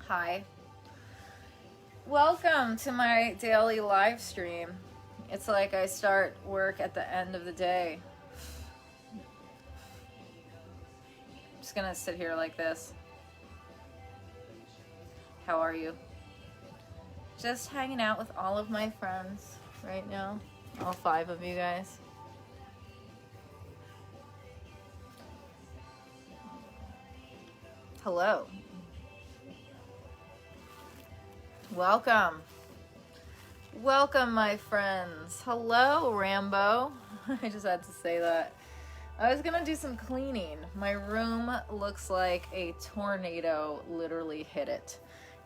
Hi. Welcome to my daily live stream. It's like I start work at the end of the day. I'm just gonna sit here like this. How are you? Just hanging out with all of my friends right now. All 5 of you guys. Hello. Welcome. Welcome, my friends. Hello, Rambo. I just had to say that. I was gonna do some cleaning. My room looks like a tornado literally hit it.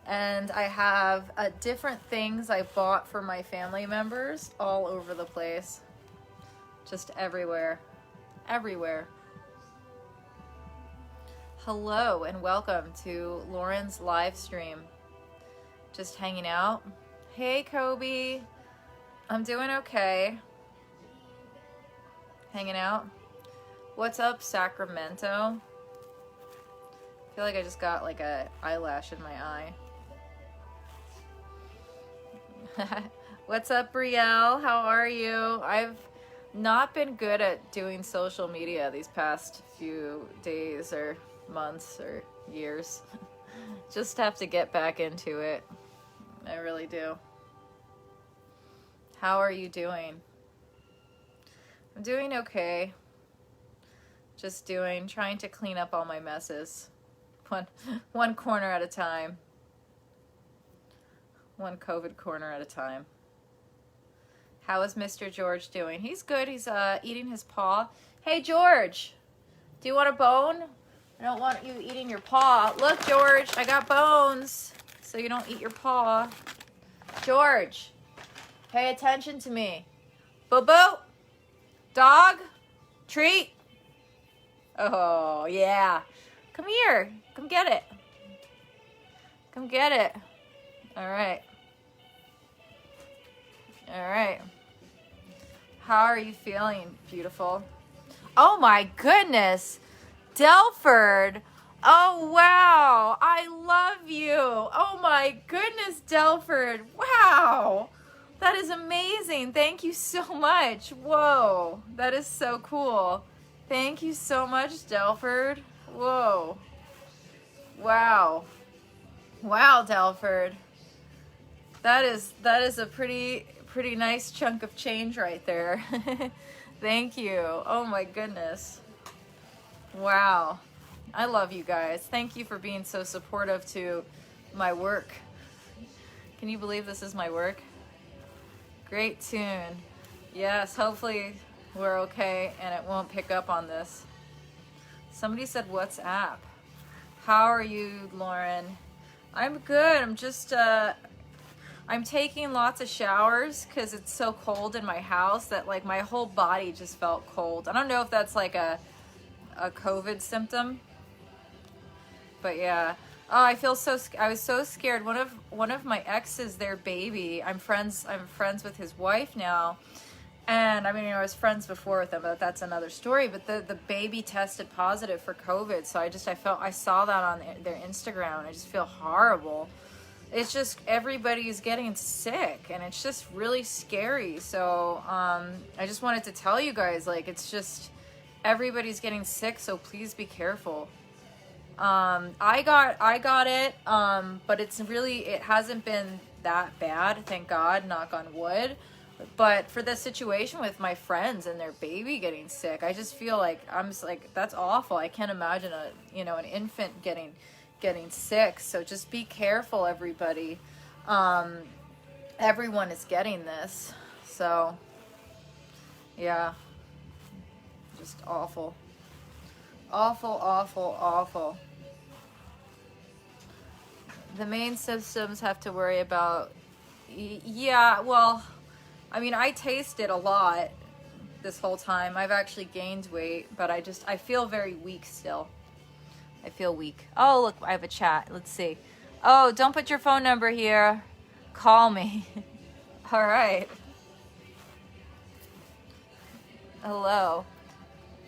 And I have different things I bought for my family members all over the place. Just everywhere. Everywhere. Hello and welcome to Lauren's live stream. Just hanging out. Hey, Kobe. I'm doing okay. Hanging out. What's up, Sacramento? I feel like I just got like a eyelash in my eye. What's up, Brielle? How are you? I've not been good at doing social media these past few days or months or years. Just have to get back into it. I really do. How are you doing? I'm doing okay. Just trying to clean up all my messes. One corner at a time. One COVID corner at a time. How is Mr. George doing? He's good. He's eating his paw. Hey, George, do you want a bone? I don't want you eating your paw. Look, George, I got bones so you don't eat your paw. George, pay attention to me. Boo-boo, dog, treat. Oh, yeah. Come here. Come get it. Come get it. All right. All right. How are you feeling, beautiful? Oh my goodness. Delford. Oh wow. I love you. Oh my goodness, Delford. Wow. That is amazing. Thank you so much. Whoa. That is so cool. Thank you so much, Delford. Whoa. Wow. Wow, Delford. That is a pretty nice chunk of change right there. Thank you. Oh my goodness. Wow. I love you guys. Thank you for being so supportive to my work. Can you believe this is my work? Great tune. Yes, hopefully we're okay and it won't pick up on this. Somebody said WhatsApp. How are you, Lauren? I'm good. I'm just I'm taking lots of showers because it's so cold in my house that like my whole body just felt cold. I don't know if that's like a COVID symptom, but yeah. Oh, I was so scared. One of my exes, their baby. I'm friends with his wife now, and I mean, I was friends before with them, but that's another story. But the baby tested positive for COVID, so I saw that on their Instagram, and I just feel horrible. It's just everybody's getting sick and it's just really scary. So I just wanted to tell you guys, like, it's just everybody's getting sick, so please be careful. I got it, but it hasn't been that bad, thank God, knock on wood. But for the situation with my friends and their baby getting sick, I just feel like that's awful. I can't imagine an infant getting sick. So just be careful, everybody. Everyone is getting this. So yeah, just awful. Awful. The main symptoms have to worry about. Yeah, well, I mean, I tasted a lot this whole time. I've actually gained weight, but I feel very weak still. I feel weak. Oh, look, I have a chat. Let's see. Oh, don't put your phone number here. Call me. All right. Hello.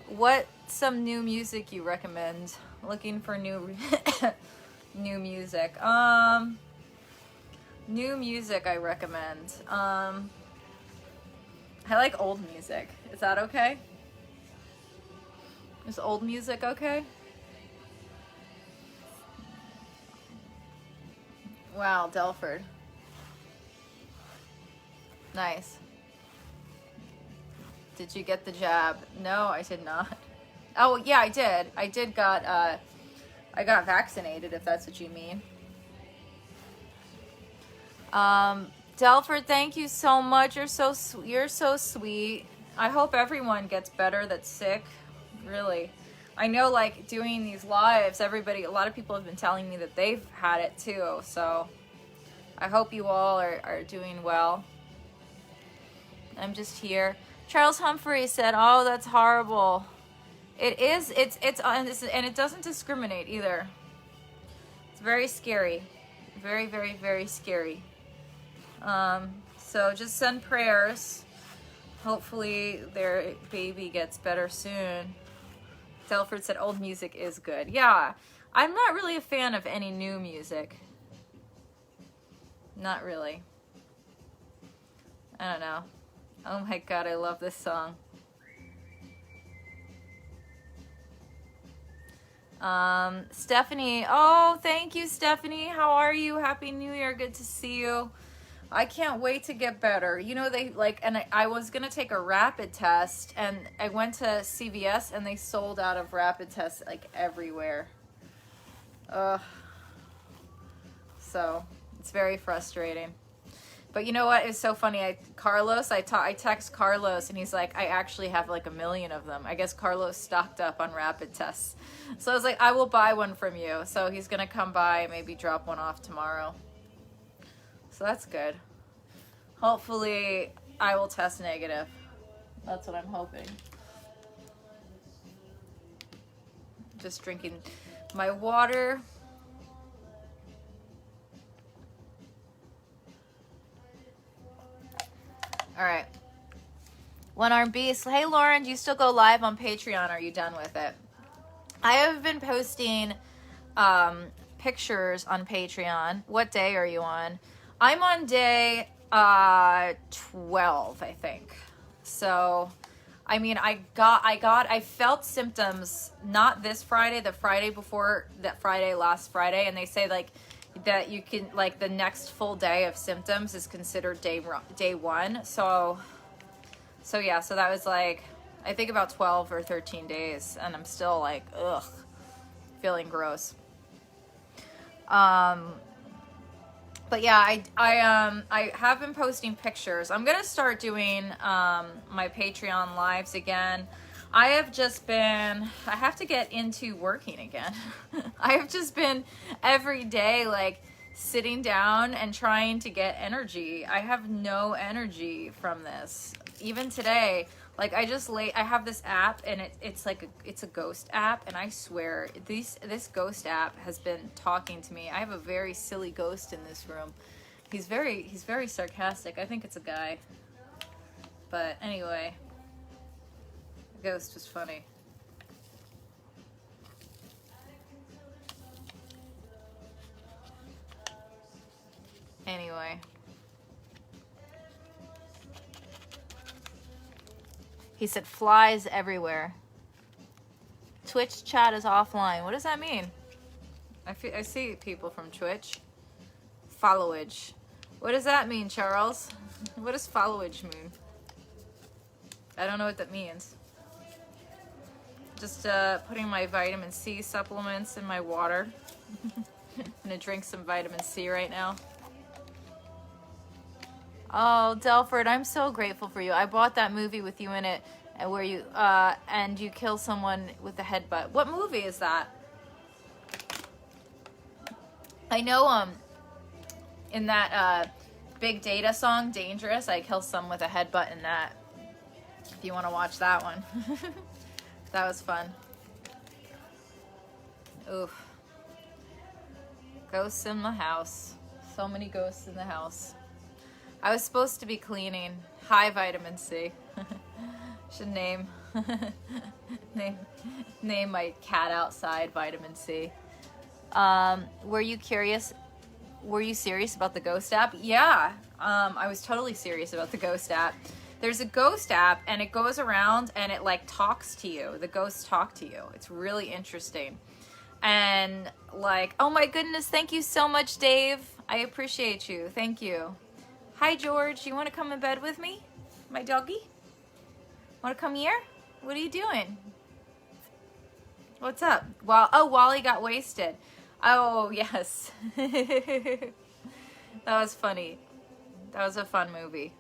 What's some new music you recommend? Looking for new New music. New music I recommend. I like old music. Is that okay? Is old music okay? Wow, Delford. Nice. Did you get the jab? No, I did not. Oh, yeah, I did. I got vaccinated, if that's what you mean. Delford, thank you so much. You're so sweet. I hope everyone gets better that's sick. Really. I know, like, doing these lives, a lot of people have been telling me that they've had it too, so I hope you all are doing well. I'm just here. Charles Humphrey said, oh, that's horrible. It is, and it doesn't discriminate either. It's very scary. Very, very, very scary. So just send prayers. Hopefully their baby gets better soon. Telford said old music is good. Yeah, I'm not really a fan of any new music. Not really. I don't know. Oh my god, I love this song. Stephanie. Oh, thank you, Stephanie. How are you? Happy New Year. Good to see you. I can't wait to get better. You know, I was going to take a rapid test, and I went to CVS, and they sold out of rapid tests, like, everywhere. Ugh. So, it's very frustrating. But you know what? It's so funny. I text Carlos, and he's like, I actually have like 1 million of them. I guess Carlos stocked up on rapid tests. So I was like, I will buy one from you. So he's going to come by, maybe drop one off tomorrow. So that's good. Hopefully I will test negative. That's what I'm hoping. Just drinking my water. All right. One Arm Beast. Hey, Lauren, do you still go live on Patreon? Are you done with it? I have been posting pictures on Patreon. What day are you on? I'm on day 12, I think. So, I mean, I felt symptoms not this Friday, the Friday before that Friday, last Friday, and they say like that you can, like, the next full day of symptoms is considered day 1. So yeah, so that was like, I think about 12 or 13 days, and I'm still like, ugh, feeling gross. But yeah, I have been posting pictures. I'm gonna start doing my Patreon lives again. I have to get into working again. I have just been every day like sitting down and trying to get energy. I have no energy from this. Even today, like I have this app, and it's a ghost app, and I swear this ghost app has been talking to me. I have a very silly ghost in this room. He's very sarcastic. I think it's a guy. But anyway, the ghost was funny. Anyway. He said flies everywhere. Twitch chat is offline. What does that mean? I see people from Twitch. Followage. What does that mean, Charles? What does followage mean? I don't know what that means. Just putting my vitamin C supplements in my water. I'm gonna drink some vitamin C right now. Oh, Delford, I'm so grateful for you. I bought that movie with you in it, where you and you kill someone with a headbutt. What movie is that? I know in that Big Data song, Dangerous, I kill someone with a headbutt in that. If you want to watch that one. That was fun. Oof. Ghosts in the house. So many ghosts in the house. I was supposed to be cleaning. High vitamin C. Should name my cat outside Vitamin C. Were you curious? Were you serious about the ghost app? Yeah, I was totally serious about the ghost app. There's a ghost app and it goes around and it like talks to you. The ghosts talk to you. It's really interesting. And like, oh my goodness, thank you so much, Dave. I appreciate you. Thank you. Hi, George. You want to come in bed with me? My doggy? Want to come here? What are you doing? What's up? Oh, Wally got wasted. Oh, yes. That was funny. That was a fun movie.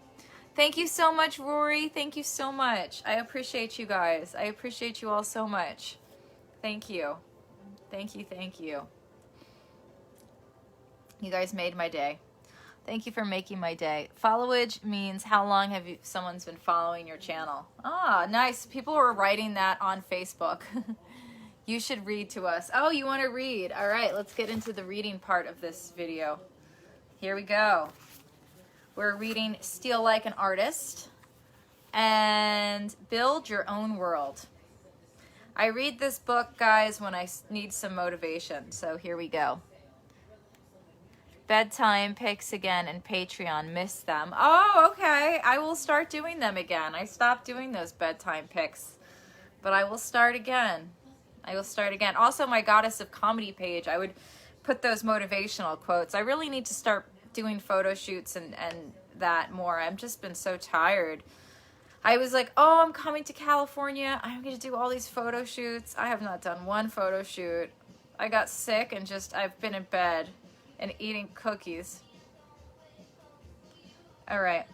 Thank you so much, Rory. Thank you so much. I appreciate you guys. I appreciate you all so much. Thank you. Thank you, thank you. You guys made my day. Thank you for making my day. Followage means how long have someone's been following your channel. Ah, nice. People were writing that on Facebook. You should read to us. Oh, you want to read? All right, let's get into the reading part of this video. Here we go. We're reading Steal Like an Artist and Build Your Own World. I read this book, guys, when I need some motivation. So here we go. Bedtime picks again and Patreon. Miss them. Oh, okay. I will start doing them again. I stopped doing those bedtime picks, but I will start again. I will start again. Also, my Goddess of Comedy page, I would put those motivational quotes. I really need to start doing photo shoots and that more. I've just been so tired. I was like, oh, I'm coming to California. I'm going to do all these photo shoots. I have not done one photo shoot. I got sick and I've been in bed and eating cookies. All right.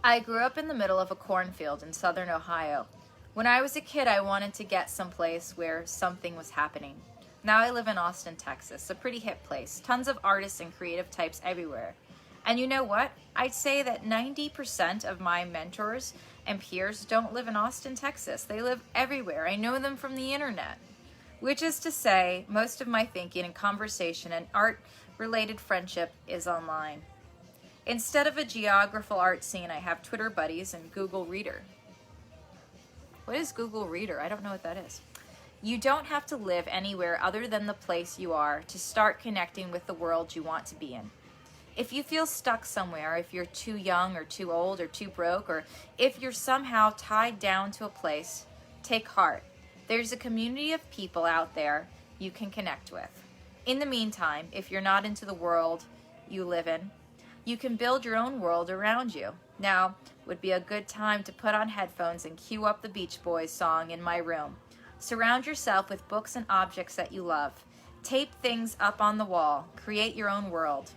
I grew up in the middle of a cornfield in southern Ohio. When I was a kid, I wanted to get someplace where something was happening. Now I live in Austin, Texas, a pretty hip place. Tons of artists and creative types everywhere. And you know what? I'd say that 90% of my mentors and peers don't live in Austin, Texas. They live everywhere. I know them from the internet. Which is to say, most of my thinking and conversation and art-related friendship is online. Instead of a geographical art scene, I have Twitter buddies and Google Reader. What is Google Reader? I don't know what that is. You don't have to live anywhere other than the place you are to start connecting with the world you want to be in. If you feel stuck somewhere, if you're too young or too old or too broke, or if you're somehow tied down to a place, take heart. There's a community of people out there you can connect with. In the meantime, if you're not into the world you live in, you can build your own world around you. Now would be a good time to put on headphones and cue up the Beach Boys song In My Room. Surround yourself with books and objects that you love. Tape things up on the wall. Create your own world.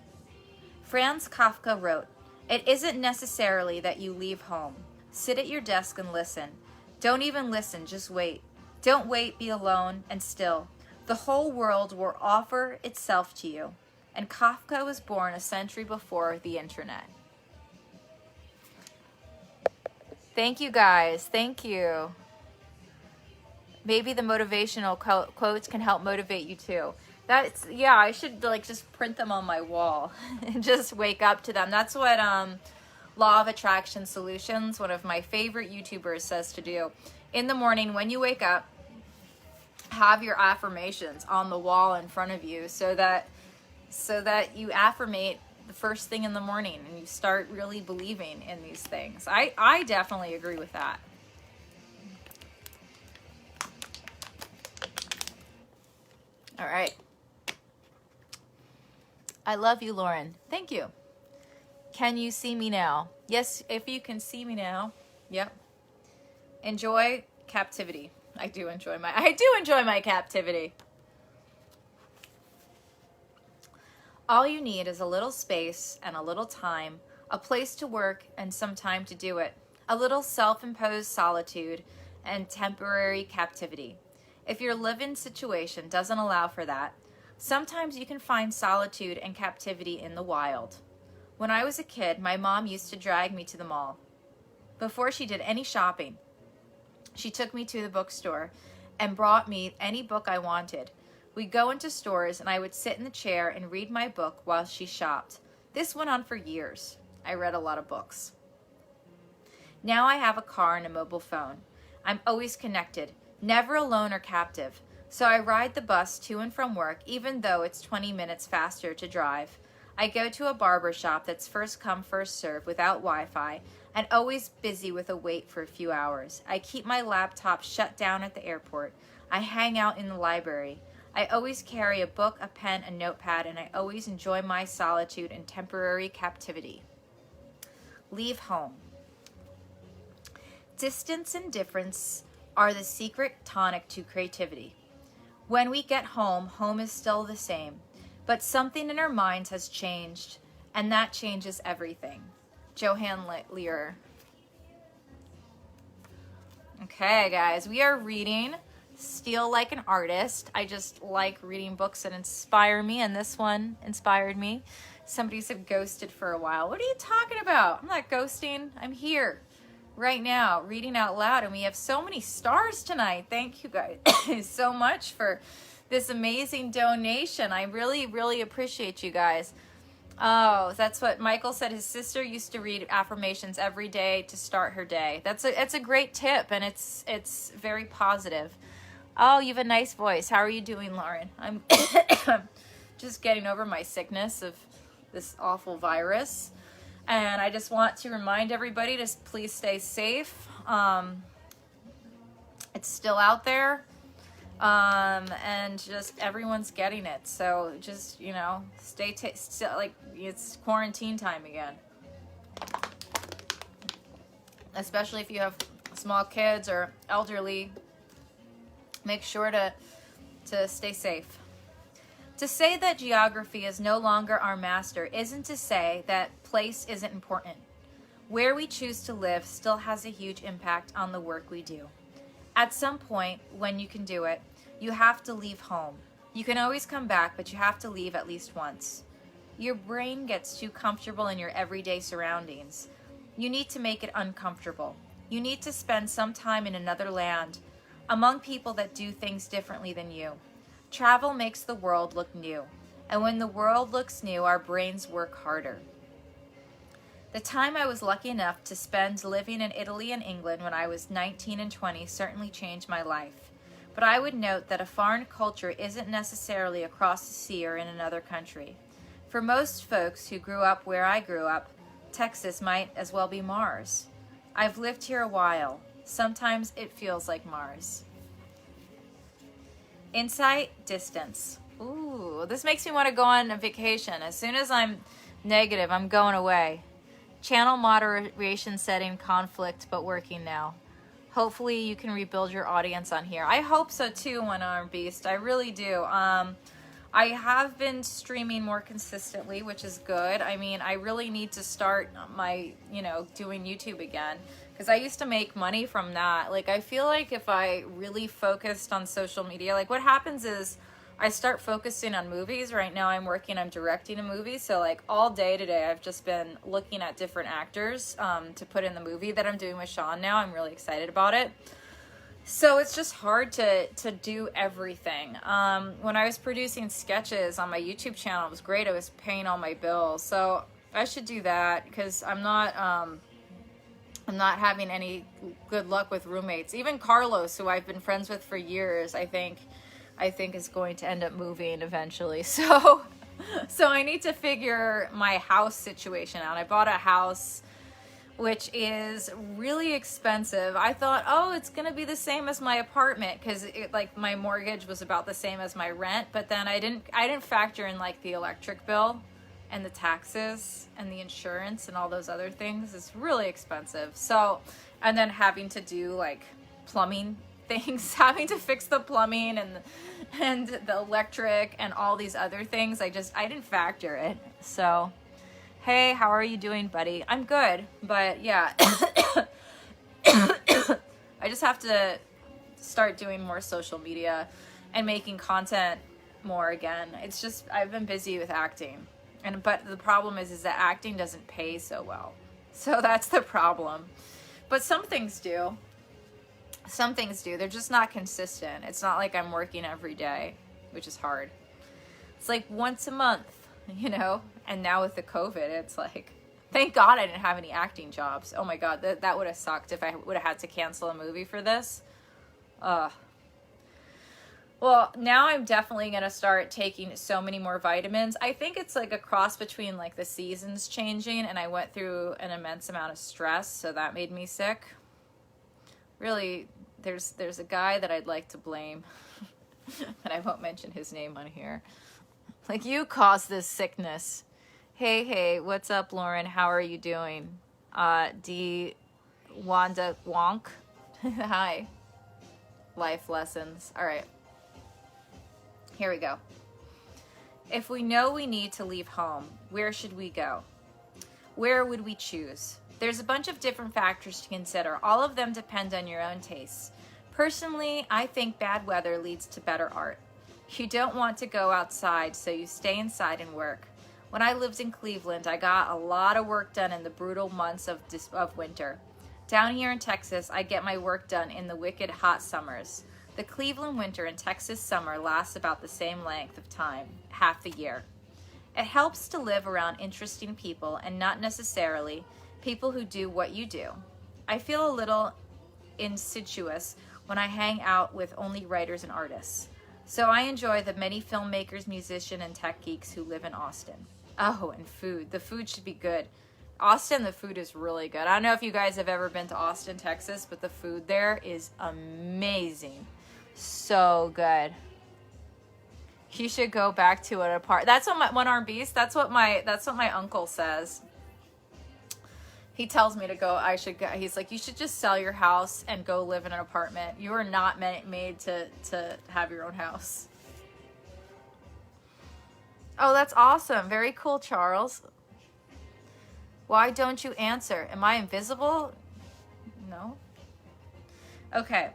Franz Kafka wrote, "It isn't necessarily that you leave home. Sit at your desk and listen. Don't even listen, just wait. Don't wait, be alone and still. The whole world will offer itself to you." And Kafka was born a century before the internet. Thank you guys. Thank you. Maybe the motivational quotes can help motivate you too. Yeah, I should like just print them on my wall and just wake up to them. That's what Law of Attraction Solutions, one of my favorite YouTubers, says to do. In the morning when you wake up, have your affirmations on the wall in front of you so that you affirmate the first thing in the morning and you start really believing in these things. I definitely agree with that. All right. I love you, Lauren. Thank you. Can you see me now? Yes, if you can see me now. Yep. Enjoy captivity. I do enjoy my captivity. All you need is a little space and a little time, a place to work and some time to do it, a little self-imposed solitude and temporary captivity. If your living situation doesn't allow for that, sometimes you can find solitude and captivity in the wild. When I was a kid, my mom used to drag me to the mall. Before she did any shopping, she took me to the bookstore and brought me any book I wanted. We'd go into stores and I would sit in the chair and read my book while she shopped. This went on for years. I read a lot of books. Now I have a car and a mobile phone. I'm always connected, never alone or captive. So I ride the bus to and from work, even though it's 20 minutes faster to drive. I go to a barber shop that's first come, first serve without Wi-Fi, and always busy with a wait for a few hours. I keep my laptop shut down at the airport. I hang out in the library. I always carry a book, a pen, a notepad, and I always enjoy my solitude and temporary captivity. Leave home. Distance and difference are the secret tonic to creativity. When we get home, home is still the same, but something in our minds has changed, and that changes everything. Johann Lear. Okay, guys, we are reading Steal Like an Artist. I just like reading books that inspire me, and this one inspired me. Somebody said ghosted for a while. What are you talking about? I'm not ghosting. I'm here right now reading out loud, and we have so many stars tonight. Thank you guys so much for this amazing donation. I really, really appreciate you guys. Oh, that's what Michael said. His sister used to read affirmations every day to start her day. That's a great tip, and it's very positive. Oh, you have a nice voice. How are you doing, Lauren? I'm just getting over my sickness of this awful virus. And I just want to remind everybody to please stay safe. It's still out there. And just everyone's getting it. So just, you know, stay still, like it's quarantine time again. Especially if you have small kids or elderly, make sure to stay safe. To say that geography is no longer our master isn't to say that place isn't important. Where we choose to live still has a huge impact on the work we do. At some point, when you can do it, you have to leave home. You can always come back, but you have to leave at least once. Your brain gets too comfortable in your everyday surroundings. You need to make it uncomfortable. You need to spend some time in another land, among people that do things differently than you. Travel makes the world look new, and when the world looks new, our brains work harder. The time I was lucky enough to spend living in Italy and England when I was 19 and 20 certainly changed my life. But I would note that a foreign culture isn't necessarily across the sea or in another country. For most folks who grew up where I grew up, Texas might as well be Mars. I've lived here a while. Sometimes it feels like Mars. Insight, distance. Ooh, this makes me want to go on a vacation. As soon as I'm negative, I'm going away. Channel moderation setting, conflict, but working now. Hopefully you can rebuild your audience on here. I hope so too, One Arm Beast. I really do. I have been streaming more consistently, which is good. I mean, I really need to start my, doing YouTube again. Because I used to make money from that. Like, I feel like if I really focused on social media, like what happens is I start focusing on movies. Right now I'm directing a movie. So like all day today, I've just been looking at different actors to put in the movie that I'm doing with Sean now. I'm really excited about it. So it's just hard to do everything. When I was producing sketches on my YouTube channel, it was great. I was paying all my bills. So I should do that because I'm not having any good luck with roommates. Even Carlos, who I've been friends with for years, I think is going to end up moving eventually. So I need to figure my house situation out. I bought a house which is really expensive. I thought, oh, it's gonna be the same as my apartment because like my mortgage was about the same as my rent, but then I didn't factor in like the electric bill and the taxes and the insurance and all those other things. It's really expensive. So, and then having to do like plumbing things, having to fix the plumbing and the electric and all these other things. I didn't factor it. So, hey, how are you doing, buddy? I'm good, but yeah. I just have to start doing more social media and making content more again. It's just, I've been busy with acting. But the problem is that acting doesn't pay so well. So that's the problem. But some things do. Some things do. They're just not consistent. It's not like I'm working every day, which is hard. It's like once a month, And now with the COVID, it's like, thank God I didn't have any acting jobs. Oh my God, that would have sucked if I would have had to cancel a movie for this. Well, now I'm definitely going to start taking so many more vitamins. I think it's like a cross between like the seasons changing, and I went through an immense amount of stress, so that made me sick. Really, there's a guy that I'd like to blame, and I won't mention his name on here. Like, you caused this sickness. Hey, what's up, Lauren? How are you doing? D. Wanda Wonk. Hi. Life lessons. All right. Here we go. If we know we need to leave home, where should we go? Where would we choose? There's a bunch of different factors to consider. All of them depend on your own tastes. Personally, I think bad weather leads to better art. You don't want to go outside, so you stay inside and work. When I lived in Cleveland, I got a lot of work done in the brutal months of winter. Down here in Texas, I get my work done in the wicked hot summers. The Cleveland winter and Texas summer lasts about the same length of time, half the year. It helps to live around interesting people and not necessarily people who do what you do. I feel a little insidious when I hang out with only writers and artists. So I enjoy the many filmmakers, musicians, and tech geeks who live in Austin. Oh, and food. The food should be good. Austin, the food is really good. I don't know if you guys have ever been to Austin, Texas, but the food there is amazing. So good. You should go back to it apart. That's what my one-armed beast. That's what my uncle says. He tells me to go. I should go. He's like, you should just sell your house and go live in an apartment. You are not made to have your own house. Oh, that's awesome. Very cool, Charles. Why don't you answer? Am I invisible? No. Okay.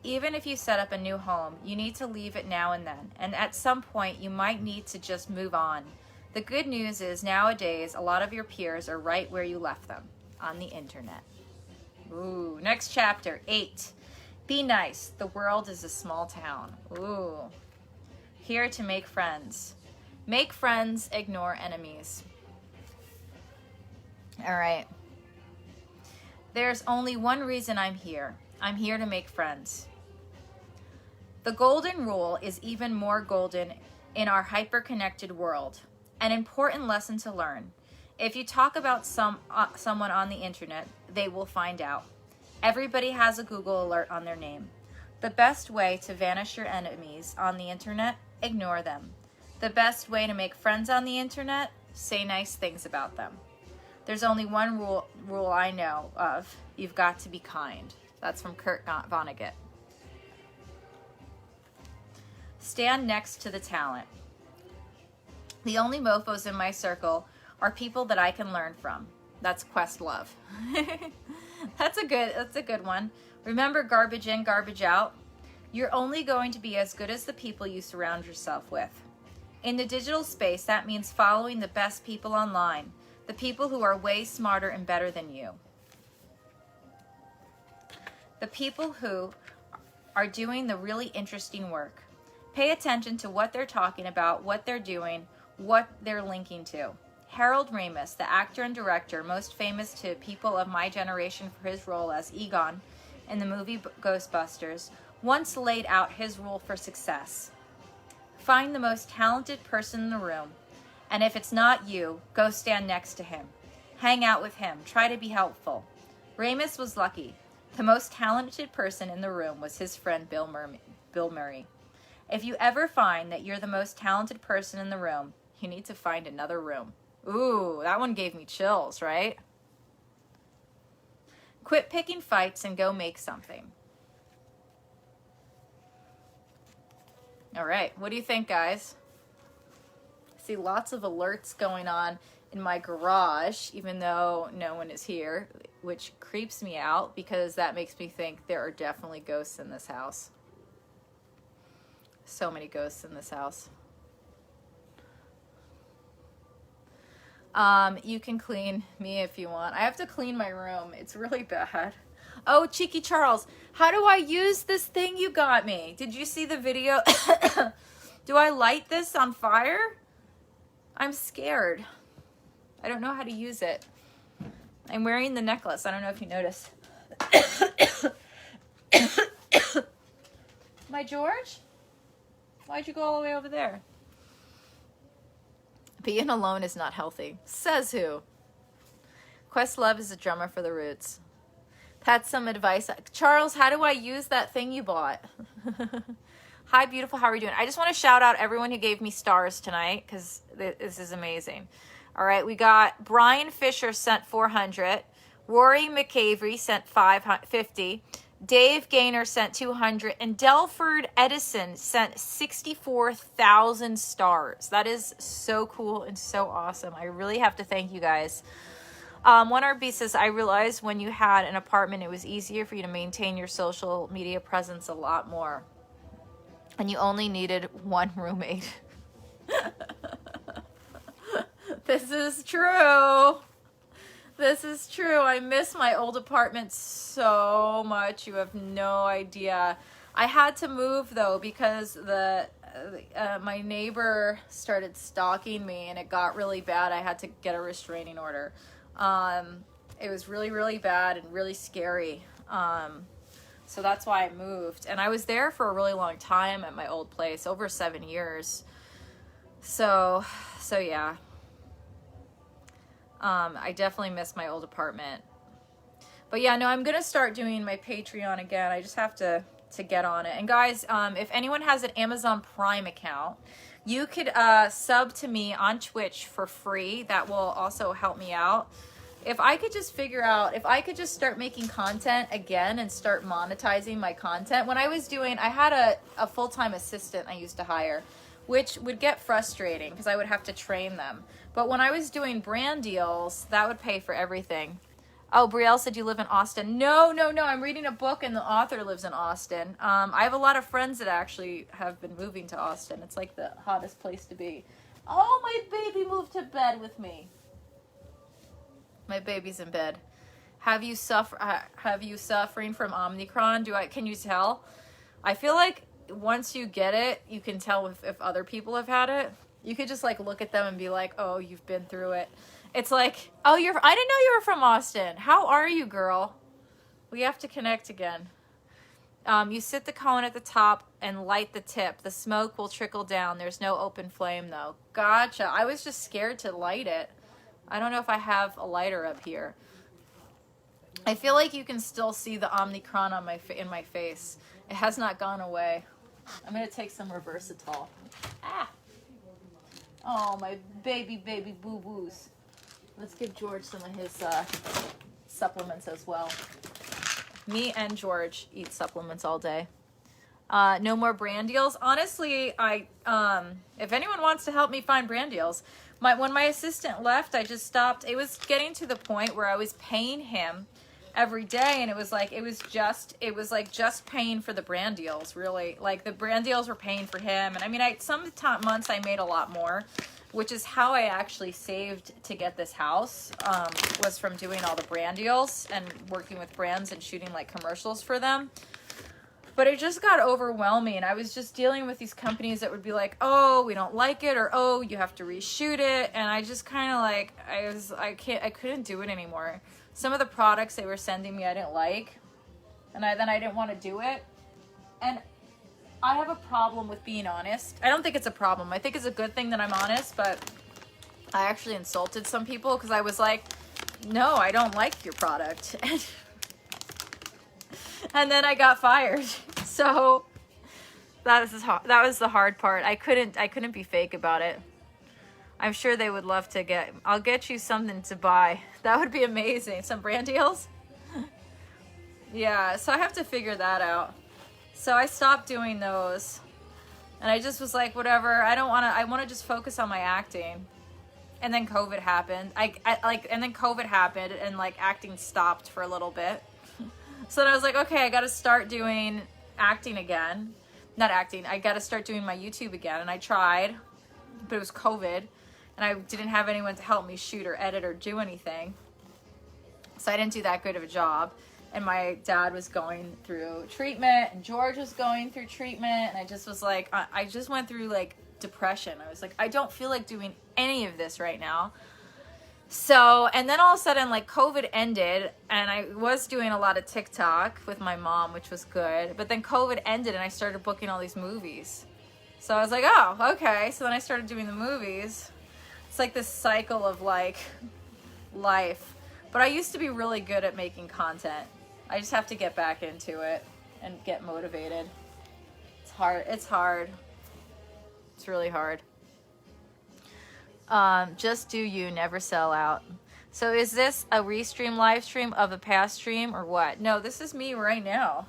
Even if you set up a new home, you need to leave it now and then. And at some point, you might need to just move on. The good news is nowadays, a lot of your peers are right where you left them, on the internet. Ooh, next chapter, 8. Be nice. The world is a small town. Ooh. Here to make friends. Make friends, ignore enemies. All right. There's only one reason I'm here. I'm here to make friends. The golden rule is even more golden in our hyper-connected world. An important lesson to learn. If you talk about someone on the internet, they will find out. Everybody has a Google alert on their name. The best way to vanish your enemies on the internet, ignore them. The best way to make friends on the internet, say nice things about them. There's only one rule I know of. You've got to be kind. That's from Kurt Vonnegut. Stand next to the talent. The only mofos in my circle are people that I can learn from. That's Questlove. That's a good one. Remember, garbage in, garbage out. You're only going to be as good as the people you surround yourself with. In the digital space, that means following the best people online. The people who are way smarter and better than you. The people who are doing the really interesting work. Pay attention to what they're talking about, what they're doing, what they're linking to. Harold Ramis, the actor and director most famous to people of my generation for his role as Egon in the movie Ghostbusters, once laid out his rule for success. Find the most talented person in the room. And if it's not you, go stand next to him. Hang out with him. Try to be helpful. Ramis was lucky. The most talented person in the room was his friend Bill Murray. If you ever find that you're the most talented person in the room, you need to find another room. Ooh, that one gave me chills, right? Quit picking fights and go make something. All right, what do you think, guys? See lots of alerts going on in my garage, even though no one is here, which creeps me out because that makes me think there are definitely ghosts in this house. So many ghosts in this house. You can clean me if you want. I have to clean my room. It's really bad. Oh, Cheeky Charles, how do I use this thing you got me? Did you see the video? Do I light this on fire? I'm scared. I don't know how to use it. I'm wearing the necklace. I don't know if you noticed. My George? Why'd you go all the way over there? Being alone is not healthy. Says who? Questlove is a drummer for the Roots. That's some advice. Charles, how do I use that thing you bought? Hi, beautiful. How are you doing? I just want to shout out everyone who gave me stars tonight because this is amazing. All right, we got Brian Fisher sent 400. Rory McAvery sent 550. Dave Gaynor sent 200. And Delford Edison sent 64,000 stars. That is so cool and so awesome. I really have to thank you guys. One RB says, I realized when you had an apartment, it was easier for you to maintain your social media presence a lot more. And you only needed one roommate. This is true. This is true. I miss my old apartment so much. You have no idea. I had to move though because my neighbor started stalking me and it got really bad. I had to get a restraining order. It was really, really bad and really scary. So that's why I moved. And I was there for a really long time at my old place, over 7 years. So yeah. I definitely miss my old apartment. But yeah, no, I'm going to start doing my Patreon again. I just have to get on it. And guys, if anyone has an Amazon Prime account, you could sub to me on Twitch for free. That will also help me out. If I could just figure out, if I could just start making content again and start monetizing my content. When I had a full-time assistant I used to hire, which would get frustrating because I would have to train them. But when I was doing brand deals, that would pay for everything. Oh, Brielle said you live in Austin. No. I'm reading a book and the author lives in Austin. I have a lot of friends that actually have been moving to Austin. It's like the hottest place to be. Oh, my baby moved to bed with me. My baby's in bed. Have you suffering from Omicron? Can you tell? I feel like once you get it, you can tell if other people have had it. You could just like look at them and be like, oh, you've been through it. It's like, oh, I didn't know you were from Austin. How are you, girl? We have to connect again. You sit the cone at the top and light the tip. The smoke will trickle down. There's no open flame though. Gotcha. I was just scared to light it. I don't know if I have a lighter up here. I feel like you can still see the Omicron on in my face. It has not gone away. I'm going to take some Reversatol. Ah! Oh, my baby boo-boos. Let's give George some of his supplements as well. Me and George eat supplements all day. No more brand deals. Honestly, if anyone wants to help me find brand deals, when my assistant left, I just stopped. It was getting to the point where I was paying him every day, and it was just paying for the brand deals, really. Like the brand deals were paying for him, and I mean, some months I made a lot more, which is how I actually saved to get this house, was from doing all the brand deals and working with brands and shooting like commercials for them. But it just got overwhelming. I was just dealing with these companies that would be like, oh, we don't like it, or oh, you have to reshoot it. And I just kind of like, I couldn't do it anymore. Some of the products they were sending me I didn't like, and I didn't want to do it. And I have a problem with being honest. I don't think it's a problem. I think it's a good thing that I'm honest, but I actually insulted some people because I was like, no, I don't like your product. And then I got fired. So that was the hard part. I couldn't be fake about it. I'm sure they would love to I'll get you something to buy. That would be amazing. Some brand deals? Yeah, so I have to figure that out. So I stopped doing those. And I just was like, whatever. I want to just focus on my acting. And then COVID happened. And then COVID happened and like acting stopped for a little bit. So then I was like, okay, I got to start doing acting again. Not acting. I got to start doing my YouTube again. And I tried, but it was COVID. And I didn't have anyone to help me shoot or edit or do anything. So I didn't do that good of a job. And my dad was going through treatment. And George was going through treatment. And I just was like, I just went through like depression. I was like, I don't feel like doing any of this right now. So, and then all of a sudden, like, COVID ended, and I was doing a lot of TikTok with my mom, which was good. But then COVID ended, and I started booking all these movies. So I was like, oh, okay. So then I started doing the movies. It's like this cycle of, like, life. But I used to be really good at making content. I just have to get back into it and get motivated. It's hard. It's hard. It's really hard. Just do you, never sell out. So is this a restream live stream of a past stream or what? No, this is me right now.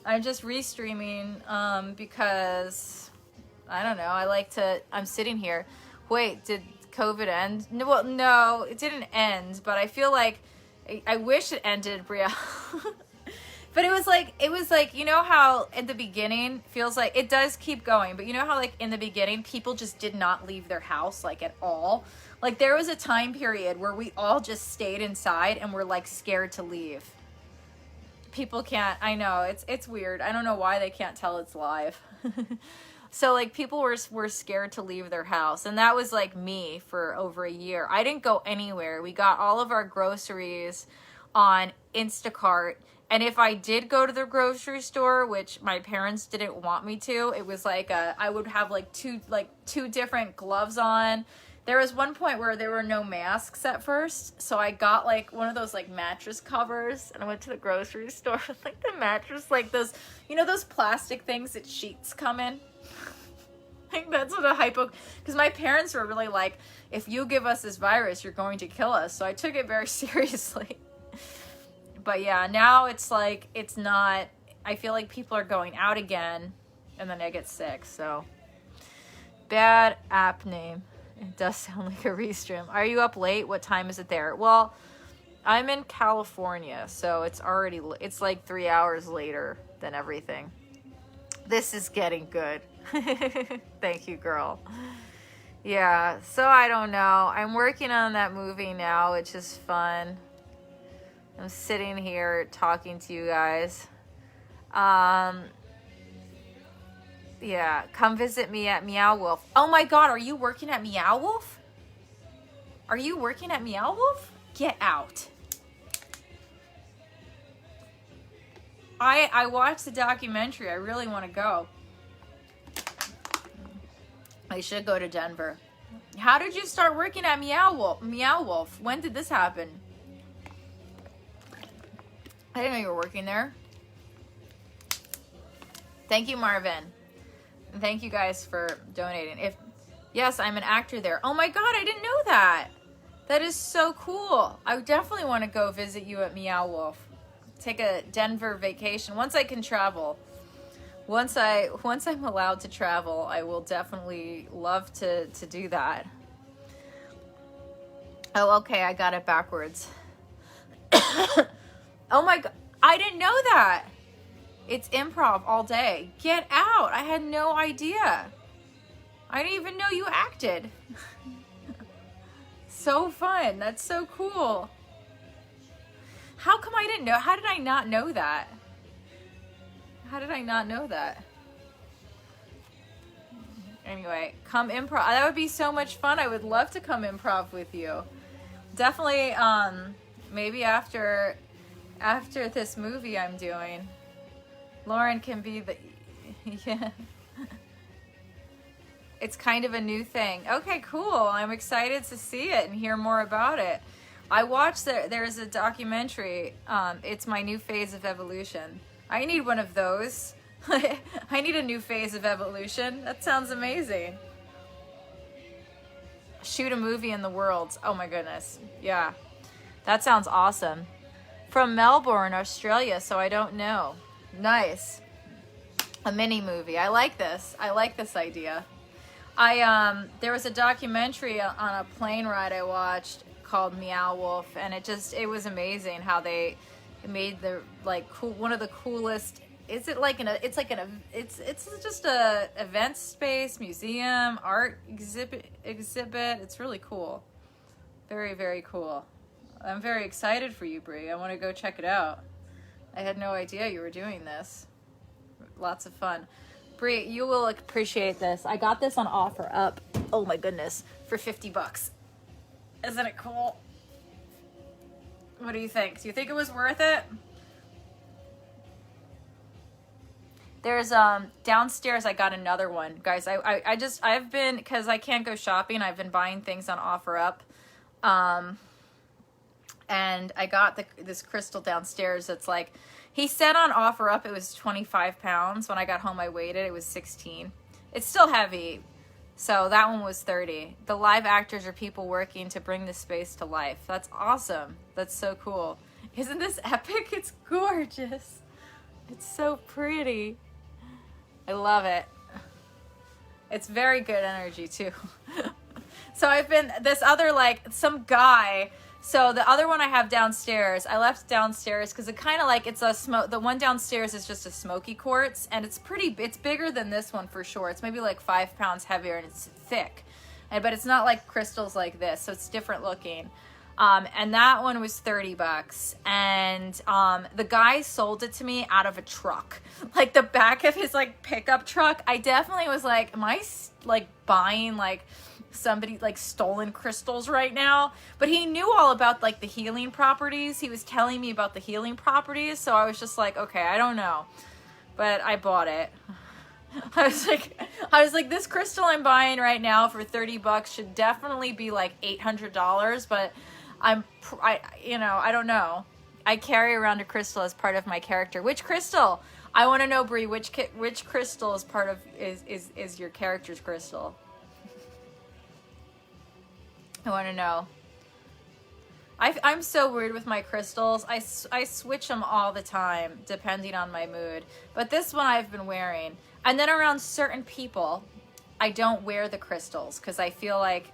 I'm just restreaming because I don't know. I like to. I'm sitting here. Wait, did COVID end? No, well, no, it didn't end. But I feel like I wish it ended, Bria. But it was like, you know how in the beginning feels like it does keep going, but you know how like in the beginning people just did not leave their house like at all? Like there was a time period where we all just stayed inside and were like scared to leave. People can't, I know, it's weird. I don't know why they can't tell it's live. So like people were scared to leave their house, and that was like me for over a year. I didn't go anywhere. We got all of our groceries on Instacart. And if I did go to the grocery store, which my parents didn't want me to, it was like I would have like two different gloves on. There was one point where there were no masks at first, so I got like one of those like mattress covers, and I went to the grocery store with like the mattress, like those, you know, those plastic things that sheets come in. Like that's what a because my parents were really like, if you give us this virus, you're going to kill us. So I took it very seriously. But yeah, now it's like, it's not, I feel like people are going out again and then I get sick, so. Bad app name. It does sound like a restream. Are you up late? What time is it there? Well, I'm in California, so it's like 3 hours later than everything. This is getting good. Thank you, girl. Yeah, so I don't know. I'm working on that movie now, which is fun. I'm sitting here talking to you guys. Yeah, come visit me at Meow Wolf. Oh my God, are you working at Meow Wolf? Are you working at Meow Wolf? Get out. I watched the documentary. I really want to go. I should go to Denver. How did you start working at Meow Wolf? Meow Wolf. When did this happen? I didn't know you were working there. Thank you, Marvin. And thank you guys for donating. Yes, I'm an actor there. Oh my God, I didn't know that. That is so cool. I definitely want to go visit you at Meow Wolf. Take a Denver vacation once I can travel. Once I'm allowed to travel, I will definitely love to do that. Oh, okay, I got it backwards. Oh my God, I didn't know that. It's improv all day. Get out. I had no idea. I didn't even know you acted. So fun. That's so cool. How come I didn't know? How did I not know that? How did I not know that? Anyway, come improv. That would be so much fun. I would love to come improv with you. Definitely, maybe after this movie I'm doing, Lauren can be the, yeah. It's kind of a new thing. Okay, cool. I'm excited to see it and hear more about it. I watched there's a documentary, It's My New Phase of Evolution. I need one of those. I need a new phase of evolution. That sounds amazing. Shoot a movie in the world. Oh my goodness. Yeah. That sounds awesome. From Melbourne, Australia, so I don't know. Nice. A mini movie. I like this. I like this idea. There was a documentary on a plane ride I watched called Meow Wolf, and it was amazing how they made the one of the coolest. Is it like it's just a event space, museum, art exhibit. It's really cool. Very, very cool. I'm very excited for you, Brie. I want to go check it out. I had no idea you were doing this. Lots of fun. Brie, you will appreciate this. I got this on offer up. Oh my goodness, for $50. Isn't it cool? What do you think? Do you think it was worth it? There's downstairs I got another one. Guys, I've been, because I can't go shopping, I've been buying things on OfferUp. And I got this crystal downstairs that's like, he said on OfferUp it was 25 pounds. When I got home I weighed it, it was 16. It's still heavy. So that one was 30. The live actors are people working to bring this space to life. That's awesome. That's so cool. Isn't this epic? It's gorgeous. It's so pretty. I love it. It's very good energy too. So I've been, this other, like, some guy, so the other one I have downstairs, I left downstairs because it kind of like, it's a smoke, the one downstairs is just a smoky quartz, and it's bigger than this one for sure. It's maybe like 5 pounds heavier, and it's thick, but it's not like crystals like this, so it's different looking. And that one was $30, and the guy sold it to me out of a truck, like the back of his like pickup truck. I definitely was like, am I like buying like somebody like stolen crystals right now? But he knew all about like the healing properties. He was telling me about the healing properties, so I was just like, okay, I don't know, but I bought it. I was like, this crystal I'm buying right now for $30 should definitely be like $800, but I don't know. I carry around a crystal as part of my character. Which crystal? I want to know, Brie, which crystal is part of, is your character's crystal? I want to know. I'm so weird with my crystals. I switch them all the time, depending on my mood. But this one I've been wearing. And then around certain people, I don't wear the crystals, because I feel like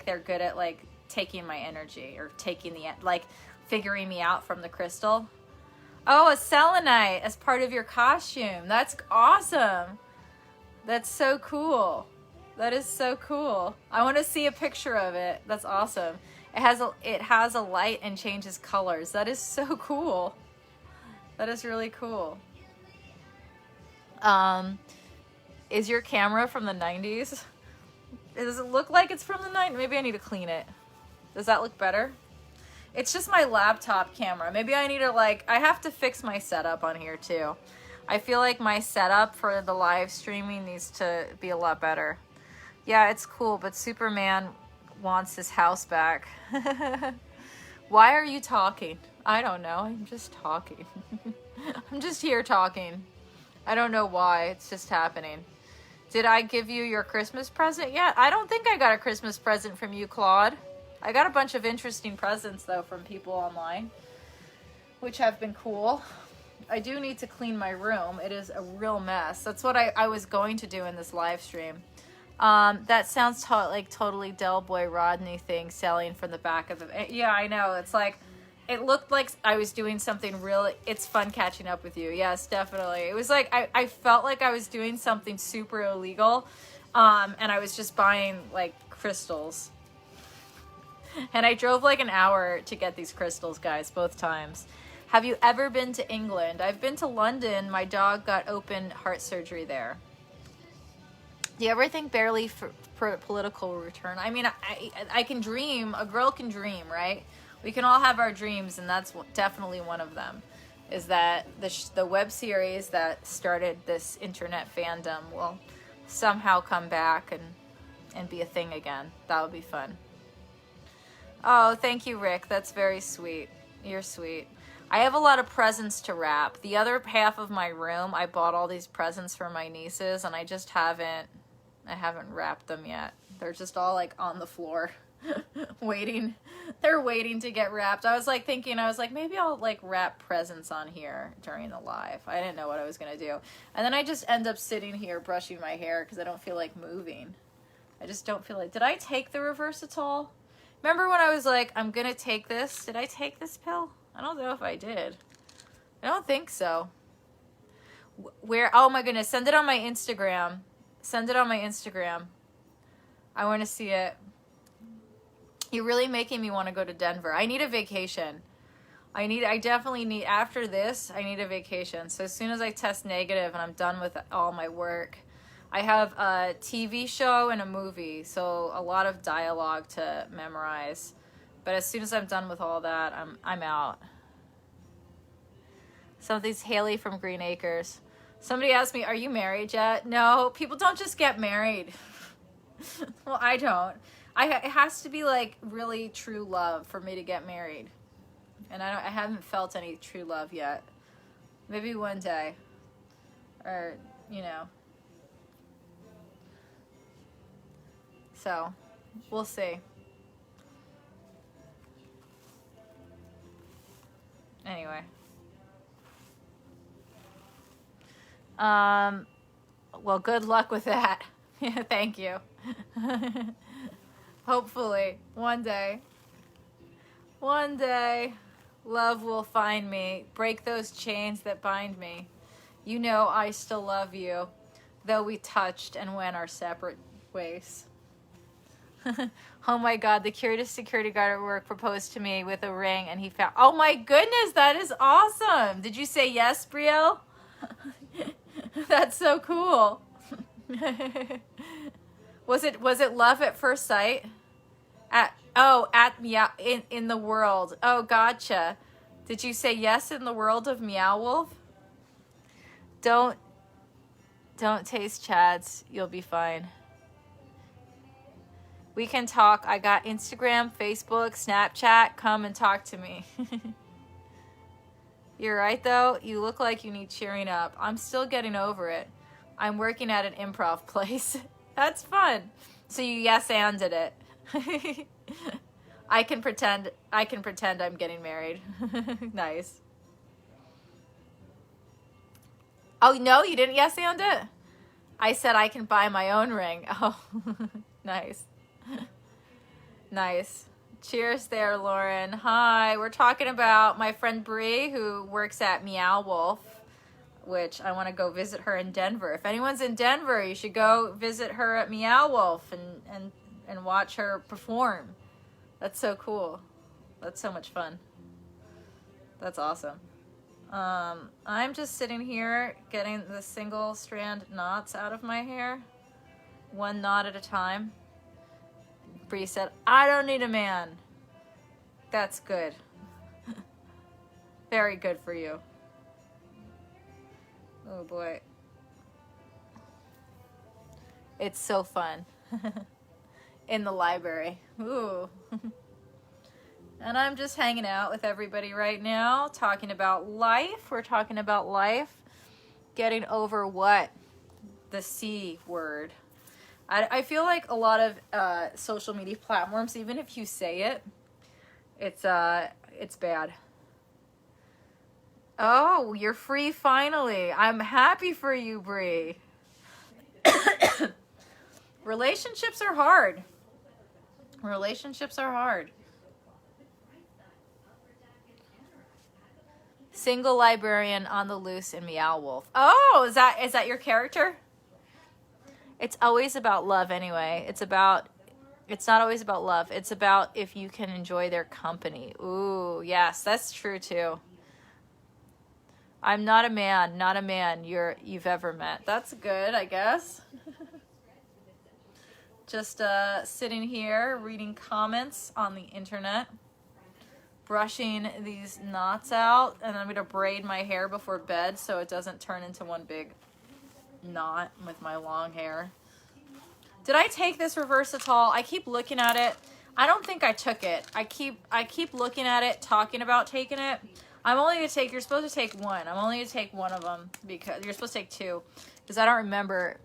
they're good at like taking my energy, or taking like figuring me out from the crystal. Oh, a selenite as part of your costume. That's awesome. That's so cool. That is so cool. I want to see a picture of it. That's awesome. It has a light and changes colors. That is so cool. That is really cool. Is your camera from the 90s? Does it look like it's from the 90s? Maybe I need to clean it. Does that look better? It's just my laptop camera. Maybe I need to I have to fix my setup on here too. I feel like my setup for the live streaming needs to be a lot better. Yeah, it's cool, but Superman wants his house back. Why are you talking? I don't know. I'm just talking. I'm just here talking. I don't know why. It's just happening. Did I give you your Christmas present yet? I don't think I got a Christmas present from you, Claude. I got a bunch of interesting presents, though, from people online, which have been cool. I do need to clean my room. It is a real mess. That's what I was going to do in this live stream. That sounds like totally Del Boy Rodney thing, selling from the back of the... Yeah, I know. It's like... It looked like I was doing something really... It's fun catching up with you. Yes, definitely. It was like... I felt like I was doing something super illegal. And I was just buying, like, crystals. And I drove like an hour to get these crystals, guys, both times. Have you ever been to England? I've been to London. My dog got open heart surgery there. Do you ever think barely for political return? I mean, I can dream. A girl can dream, right? We can all have our dreams, and that's definitely one of them. Is that the web series that started this internet fandom will somehow come back and be a thing again. That would be fun. Oh, thank you, Rick. That's very sweet. You're sweet. I have a lot of presents to wrap. The other half of my room, I bought all these presents for my nieces, and I just haven't wrapped them yet. They're just all like on the floor waiting. They're waiting to get wrapped. I was like, maybe I'll like wrap presents on here during the live. I didn't know what I was going to do. And then I just end up sitting here brushing my hair because I don't feel like moving. I just don't feel like... Did I take the Reversatol? Remember when I was like, I'm going to take this? Did I take this pill? I don't know if I did. I don't think so. Where? Oh my goodness. Send it on my Instagram. Send it on my Instagram. I want to see it. You're really making me want to go to Denver. I need a vacation. I definitely need, after this, I need a vacation. So as soon as I test negative and I'm done with all my work, I have a TV show and a movie, so a lot of dialogue to memorize. But as soon as I'm done with all that, I'm out. Something's Haley from Green Acres. Somebody asked me, are you married yet? No, people don't just get married. Well, I don't. It has to be like really true love for me to get married. And I haven't felt any true love yet. Maybe one day. Or, you know. So, we'll see. Anyway. Well, good luck with that. Thank you. Hopefully, one day, love will find me, break those chains that bind me. You know I still love you, though we touched and went our separate ways. Oh my God, the curious security guard at work proposed to me with a ring and he found, oh my goodness, that is awesome. Did you say yes, Brielle? That's so cool. Was it love at first sight? In the world. Oh, gotcha. Did you say yes in the world of Meow Wolf? Don't taste Chads. You'll be fine. We can talk. I got Instagram, Facebook, Snapchat. Come and talk to me. You're right, though. You look like you need cheering up. I'm still getting over it. I'm working at an improv place. That's fun. So you yes-anded it. I can pretend I'm getting married. Nice. Oh, no, you didn't yes-and it? I said I can buy my own ring. Oh, nice. Nice. Cheers there, Lauren. Hi. We're talking about my friend Bree, who works at Meow Wolf, which I want to go visit her in Denver. If anyone's in Denver, you should go visit her at Meow Wolf and watch her perform. That's so cool. That's so much fun. That's awesome. I'm just sitting here getting the single strand knots out of my hair, one knot at a time. Bree said, I don't need a man. That's good. Very good for you. Oh boy. It's so fun. In the library. Ooh. And I'm just hanging out with everybody right now, talking about life. We're talking about life. Getting over what? The C word. I feel like a lot of social media platforms, even if you say it, it's bad. Oh, you're free finally. I'm happy for you, Bree. Relationships are hard. Relationships are hard. Single librarian on the loose in Meow Wolf. Oh, is that your character? It's always about love anyway. It's not always about love. It's about if you can enjoy their company. Ooh, yes, that's true too. I'm not a man you've ever met. That's good, I guess. Just sitting here reading comments on the internet, brushing these knots out, and I'm going to braid my hair before bed so it doesn't turn into one big knot with my long hair. Did I take this reverse at all? I keep looking at it. I don't think I took it. I keep looking at it, talking about taking it. You're supposed to take one. I'm only going to take one of them because you're supposed to take two because I don't remember.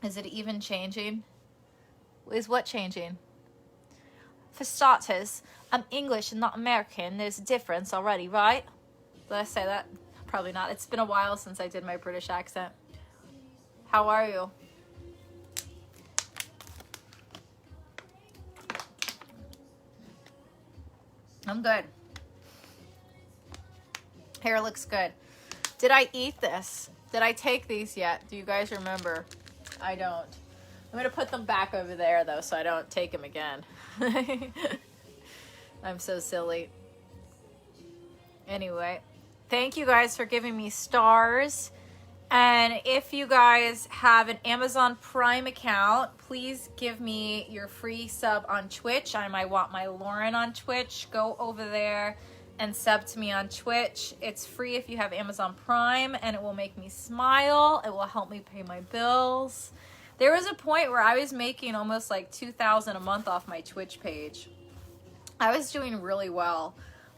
Is it even changing? Is what changing? For starters, I'm English and not American. There's a difference already, right? Did I say that? Probably not. It's been a while since I did my British accent. How are you? I'm good. Hair looks good. Did I eat this? Did I take these yet? Do you guys remember? I don't. I'm going to put them back over there, though, so I don't take them again. I'm so silly. Anyway, thank you guys for giving me stars And if you guys have an Amazon Prime account, please give me your free sub on Twitch. I want my Lauren on Twitch. Go over there and sub to me on Twitch. It's free if you have Amazon Prime, and it will make me smile. It will help me pay my bills. There was a point where I was making almost like $2,000 a month off my Twitch page. I was doing really well.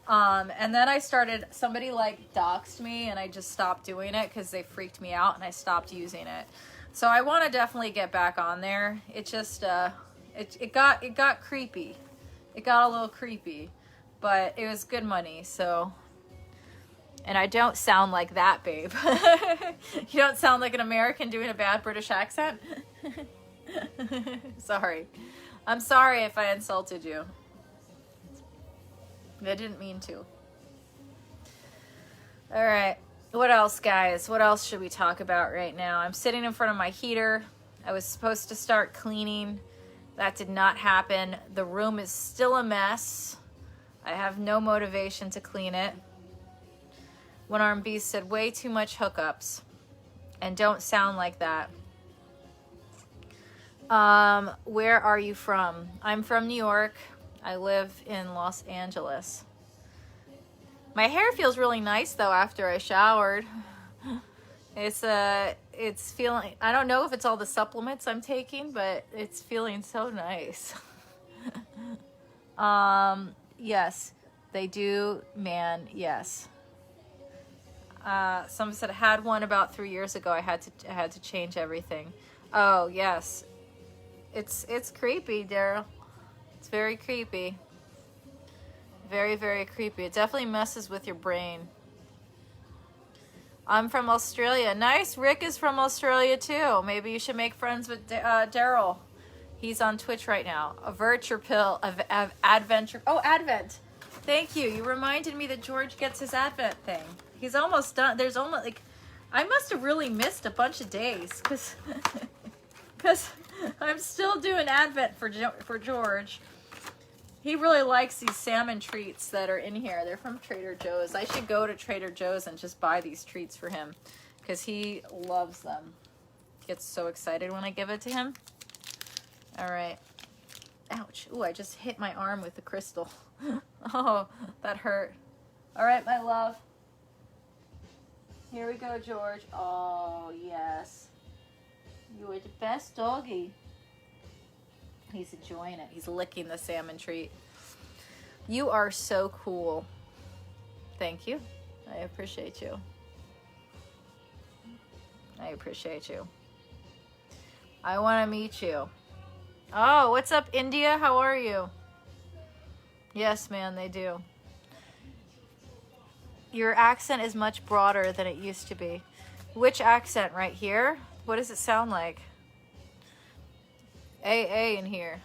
And then I started, somebody like doxed me, and I just stopped doing it because they freaked me out, and I stopped using it. So I want to definitely get back on there. It just, it got creepy. It got a little creepy, but it was good money. So, and I don't sound like that, babe. You don't sound like an American doing a bad British accent. Sorry. I'm sorry if I insulted you. I didn't mean to. All right. What else, guys? What else should we talk about right now? I'm sitting in front of my heater. I was supposed to start cleaning. That did not happen. The room is still a mess. I have no motivation to clean it. One Armed Beast said, way too much hookups. And don't sound like that. Where are you from? I'm from New York. I live in Los Angeles. My hair feels really nice though after I showered. It's feeling, I don't know if it's all the supplements I'm taking, but it's feeling so nice. Yes, they do, man, yes. Someone said I had one about 3 years ago. I had to change everything. Oh, yes. It's creepy, Daryl. It's very creepy. Very, very creepy. It definitely messes with your brain. I'm from Australia. Nice. Rick is from Australia too. Maybe you should make friends with Daryl. He's on Twitch right now. Avert your pill of Adventure. Oh, Advent. Thank you. You reminded me that George gets his Advent thing. He's almost done. There's almost like, I must have really missed a bunch of days because I'm still doing Advent for George. He really likes these salmon treats that are in here. They're from Trader Joe's. I should go to Trader Joe's and just buy these treats for him because he loves them. He gets so excited when I give it to him. All right. Ouch. Ooh, I just hit my arm with the crystal. Oh, that hurt. All right, my love. Here we go, George. Oh, yes. You are the best doggy. He's enjoying it. He's licking the salmon treat. You are so cool. Thank you. I appreciate you. I appreciate you. I want to meet you. Oh, what's up, India? How are you? Yes, man, they do. Your accent is much broader than it used to be. Which accent? Right here? What does it sound like? AA in here.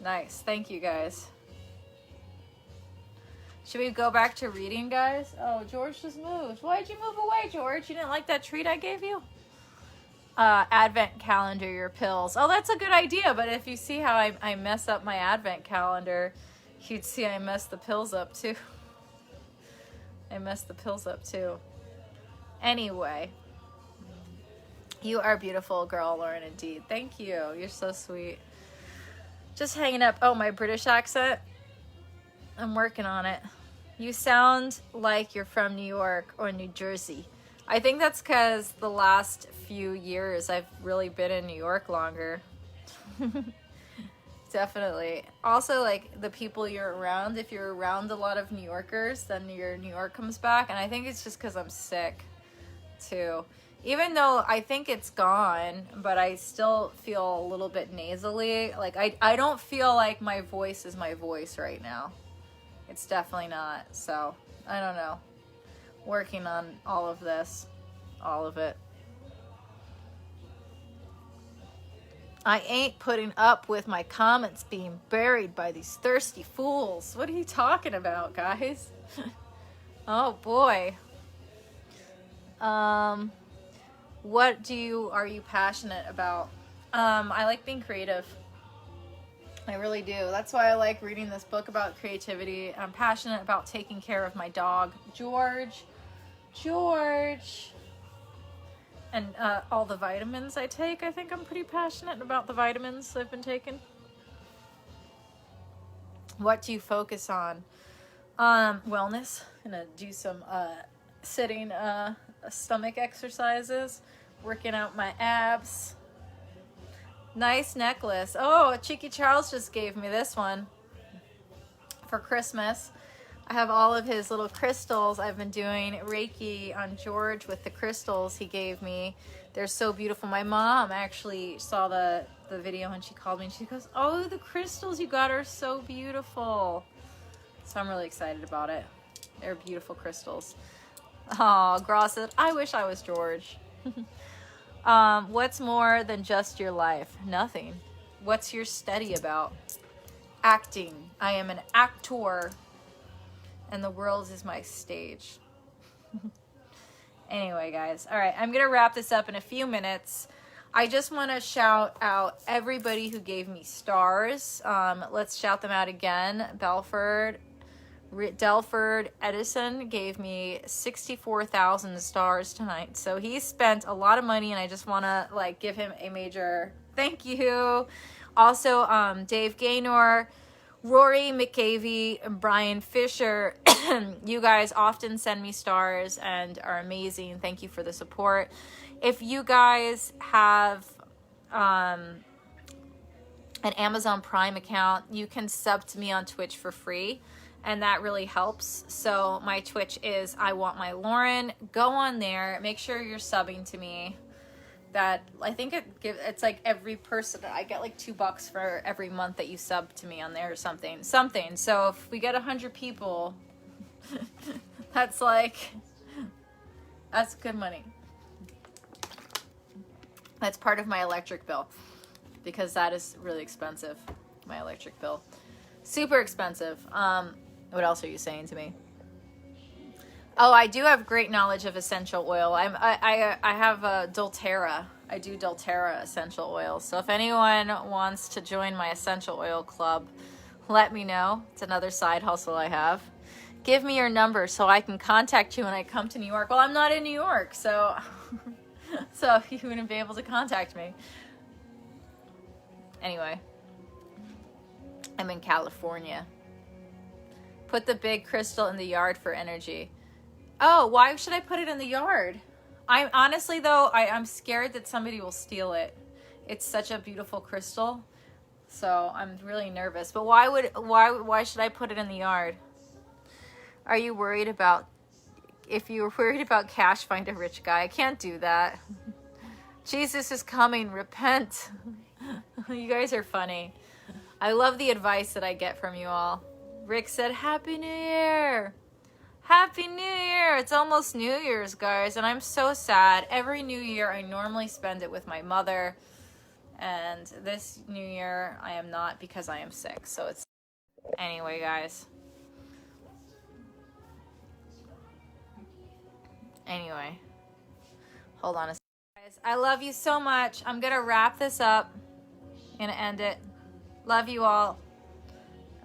Nice. Thank you, guys. Should we go back to reading, guys? Oh, George just moved. Why'd you move away, George? You didn't like that treat I gave you? Advent calendar, your pills. Oh, that's a good idea, but if you see how I mess up my Advent calendar, you'd see I messed the pills up too. I messed the pills up too. Anyway. You are a beautiful girl, Lauren, indeed. Thank you. You're so sweet. Just hanging up. Oh, my British accent? I'm working on it. You sound like you're from New York or New Jersey. I think that's because the last few years I've really been in New York longer. Definitely. Also, like, the people you're around, if you're around a lot of New Yorkers, then your New York comes back. And I think it's just because I'm sick, too. Even though I think it's gone, but I still feel a little bit nasally. Like, I don't feel like my voice is my voice right now. It's definitely not. So, I don't know. Working on all of this. All of it. I ain't putting up with my comments being buried by these thirsty fools. What are you talking about, guys? Oh, boy. What are you passionate about? I like being creative. I really do. That's why I like reading this book about creativity. I'm passionate about taking care of my dog, George. and all the vitamins I take. I think I'm pretty passionate about the vitamins I've been taking. What do you focus on? Wellness. I'm gonna do some sitting stomach exercises, working out my abs. Nice necklace. Oh, Cheeky Charles just gave me this one for Christmas. I have all of his little crystals. I've been doing Reiki on George with the crystals he gave me. They're so beautiful. My mom actually saw the video and she called me and she goes, oh, the crystals you got are so beautiful. So I'm really excited about it. They're beautiful crystals. Oh, Gross said, I wish I was George. What's more than just your life? Nothing. What's your study about? Acting. I am an actor. And the world is my stage. Anyway, guys. All right, I'm going to wrap this up in a few minutes. I just want to shout out everybody who gave me stars. Let's shout them out again. Delford Edison gave me 64,000 stars tonight. So he spent a lot of money, and I just want to like give him a major thank you. Also, Dave Gaynor, Rory McCavey, and Brian Fisher, you guys often send me stars and are amazing. Thank you for the support. If you guys have an Amazon Prime account, you can sub to me on Twitch for free, and that really helps. So my Twitch is I Want My Lauren. Go on there. Make sure you're subbing to me. That I think it's like every person, I get like $2 for every month that you sub to me on there or something. So if we get 100 people, that's good money. That's part of my electric bill, because that is really expensive. My electric bill, super expensive. What else are you saying to me? Oh, I do have great knowledge of essential oil. I have doTERRA. I do doTERRA essential oil. So if anyone wants to join my essential oil club, let me know. It's another side hustle I have. Give me your number so I can contact you when I come to New York. Well, I'm not in New York, so so you wouldn't be able to contact me. Anyway, I'm in California. Put the big crystal in the yard for energy. Oh, why should I put it in the yard? I'm honestly though, I'm scared that somebody will steal it. It's such a beautiful crystal. So I'm really nervous. But why should I put it in the yard? Are you worried about, if you're worried about cash, find a rich guy. I can't do that. Jesus is coming, repent. You guys are funny. I love the advice that I get from you all. Rick said, Happy New Year. Happy New Year! It's almost New Year's, guys, and I'm so sad. Every New Year, I normally spend it with my mother, and this New Year, I am not because I am sick, so it's... Anyway, guys. Anyway. Hold on a second. Guys, I love you so much. I'm gonna wrap this up. I'm gonna end it. Love you all.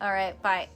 All right, bye.